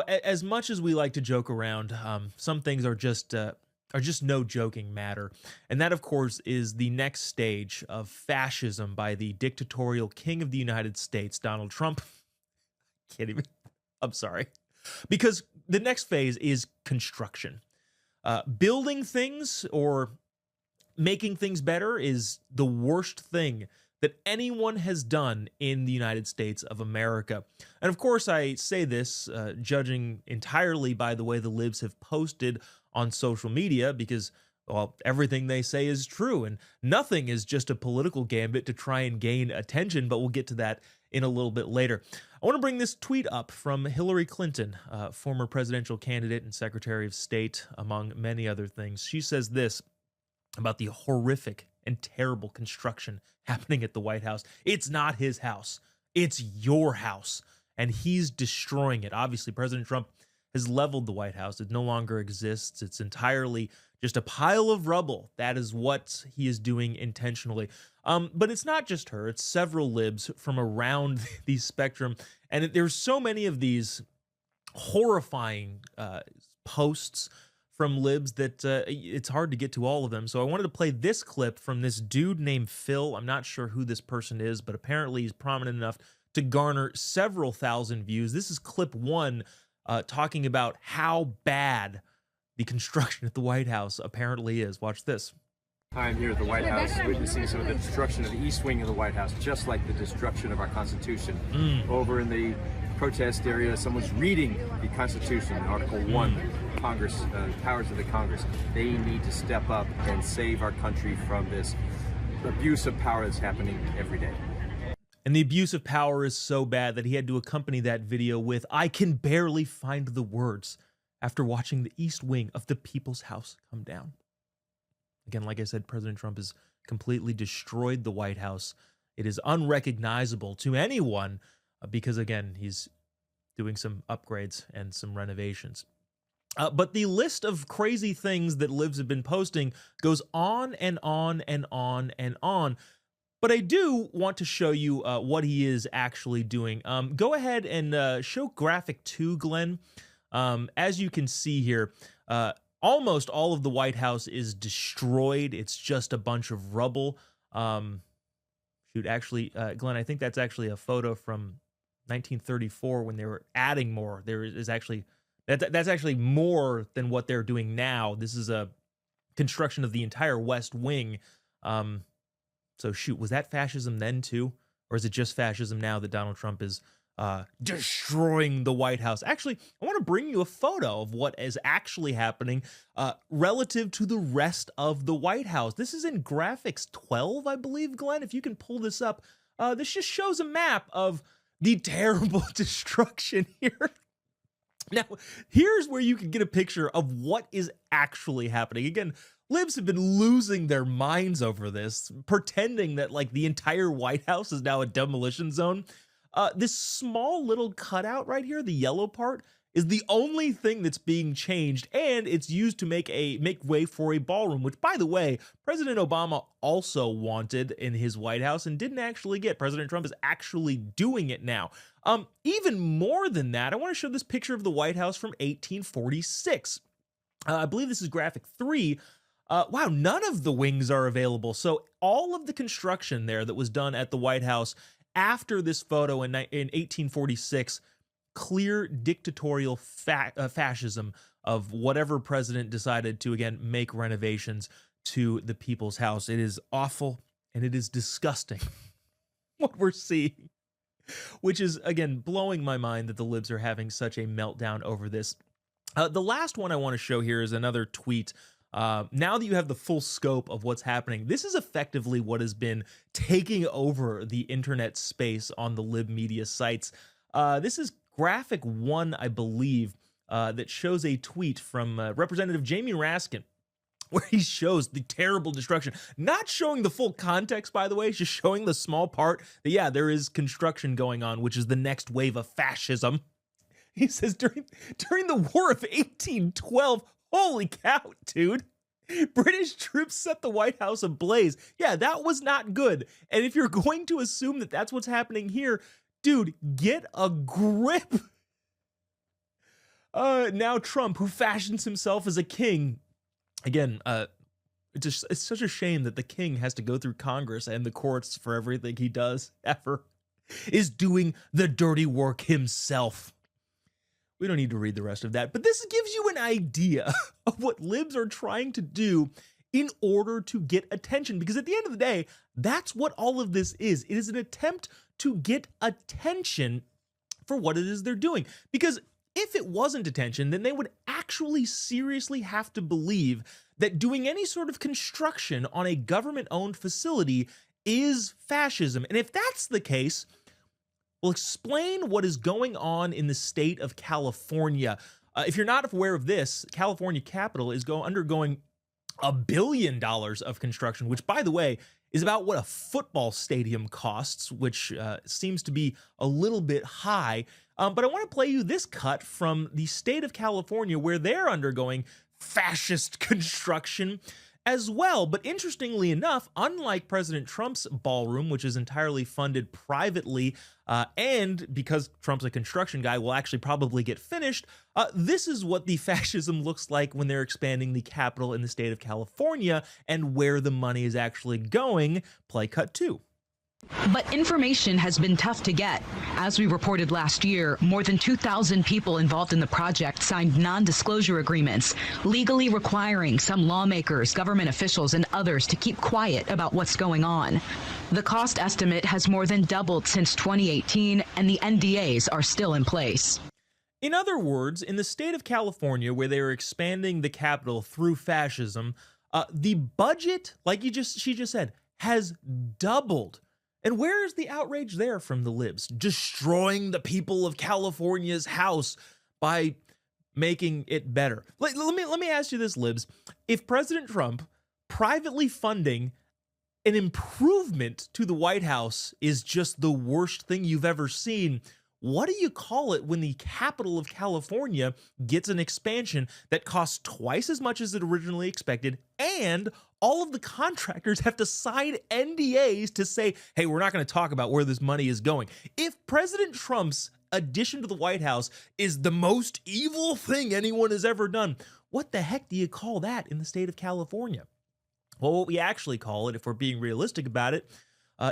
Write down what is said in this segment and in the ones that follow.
as much as we like to joke around, some things are just no joking matter, and that, of course, is the next stage of fascism by the dictatorial king of the United States, Donald Trump. Can't even. I'm sorry, because the next phase is construction. Building things or making things better is the worst thing that anyone has done in the United States of America. And of course, I say this judging entirely by the way the libs have posted on social media because, well, everything they say is true and nothing is just a political gambit to try and gain attention, but we'll get to that in a little bit later. I want to bring this tweet up from Hillary Clinton, former presidential candidate and Secretary of State, among many other things. She says this about the horrific and terrible construction happening at the White House. It's not his house. It's your house. And he's destroying it. Obviously, President Trump has leveled the White House. It no longer exists. It's entirely just a pile of rubble. That is what he is doing intentionally. But it's not just her. It's several libs from around the spectrum. And there's so many of these horrifying posts from libs that it's hard to get to all of them. So I wanted to play this clip from this dude named Phil. I'm not sure who this person is, but apparently he's prominent enough to garner several thousand views. This is clip one, talking about how bad the construction at the White House apparently is. Watch this. I'm here at the White House witnessing some of the destruction of the East Wing of the White House, just like the destruction of our Constitution. Over in the protest area, someone's reading the Constitution, Article 1, Congress, powers of the Congress. They need to step up and save our country from this abuse of power that's happening every day. And the abuse of power is so bad that he had to accompany that video with, "I can barely find the words," after watching the East Wing of the People's House come down. Again, like I said, President Trump has completely destroyed the White House. It is unrecognizable to anyone because, again, he's doing some upgrades and some renovations. But the list of crazy things that libs have been posting goes on and on and on and on. But I do want to show you what he is actually doing. Go ahead and show graphic 2, Glenn. As you can see here, almost all of the White House is destroyed. It's just a bunch of rubble. Actually, Glenn, I think that's actually a photo from 1934 when they were adding more. There is actually that's actually more than what they're doing now. This is a construction of the entire West Wing. So shoot, was that fascism then too? Or is it just fascism now that Donald Trump is destroying the White House? Actually, I want to bring you a photo of what is actually happening relative to the rest of the White House. This is in graphics 12, I believe, Glenn. If you can pull this up, this just shows a map of the terrible destruction here. Now, here's where you can get a picture of what is actually happening. Again, libs have been losing their minds over this, pretending that like the entire White House is now a demolition zone. This small little cutout right here, the yellow part, is the only thing that's being changed, and it's used to make way for a ballroom, which, by the way, President Obama also wanted in his White House and didn't actually get. President Trump is actually doing it now. Even more than that, I want to show this picture of the White House from 1846. I believe this is graphic 3. Wow, none of the wings are available. So all of the construction there that was done at the White House after this photo in 1846, clear dictatorial fascism of whatever president decided to, again, make renovations to the People's House. It is awful and it is disgusting what we're seeing, which is, again, blowing my mind that the libs are having such a meltdown over this. The last one I want to show here is another tweet. Now that you have the full scope of what's happening, this is effectively what has been taking over the internet space on the lib media sites. This is graphic 1, I believe, that shows a tweet from Representative Jamie Raskin, where he shows the terrible destruction, not showing the full context, by the way, just showing the small part that, yeah, there is construction going on, which is the next wave of fascism. He says during the War of 1812, holy cow, dude, British troops set the White House ablaze. Yeah, that was not good. And if you're going to assume that that's what's happening here, dude, get a grip. Now Trump, who fashions himself as a king, again, it's such a shame that the king has to go through Congress and the courts for everything he does ever, is doing the dirty work himself. We don't need to read the rest of that, but this gives you an idea of what libs are trying to do in order to get attention, because at the end of the day, that's what all of this is. It is an attempt to get attention for what it is they're doing. Because if it wasn't attention, then they would actually seriously have to believe that doing any sort of construction on a government-owned facility is fascism. And if that's the case, we'll explain what is going on in the state of California. If you're not aware of this, California Capitol is undergoing $1 billion of construction, which, by the way, is about what a football stadium costs, which seems to be a little bit high. But I want to play you this cut from the state of California, where they're undergoing fascist construction as well. But interestingly enough, unlike President Trump's ballroom, which is entirely funded privately, and because Trump's a construction guy, will actually probably get finished, this is what the fascism looks like when they're expanding the Capitol in the state of California and where the money is actually going. Play cut 2. But information has been tough to get. As we reported last year, more than 2,000 people involved in the project signed non-disclosure agreements, legally requiring some lawmakers, government officials, and others to keep quiet about what's going on. The cost estimate has more than doubled since 2018, and the NDAs are still in place. In other words, in the state of California, where they are expanding the Capitol through fascism, the budget, like she just said, has doubled. And where is the outrage there from the libs? Destroying the people of California's house by making it better. Let me ask you this, libs. If President Trump privately funding an improvement to the White House is just the worst thing you've ever seen, what do you call it when the capital of California gets an expansion that costs twice as much as it originally expected, and all of the contractors have to sign NDAs to say, hey, we're not going to talk about where this money is going? If President Trump's addition to the White House is the most evil thing anyone has ever done, what the heck do you call that in the state of California? Well, what we actually call it, if we're being realistic about it,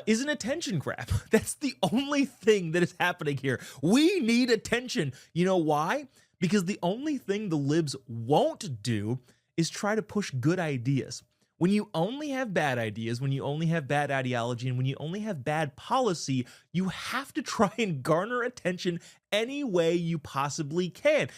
is an attention grab. That's the only thing that is happening here. We need attention. You know why? Because the only thing the libs won't do is try to push good ideas. When you only have bad ideas, when you only have bad ideology, and when you only have bad policy, you have to try and garner attention any way you possibly can.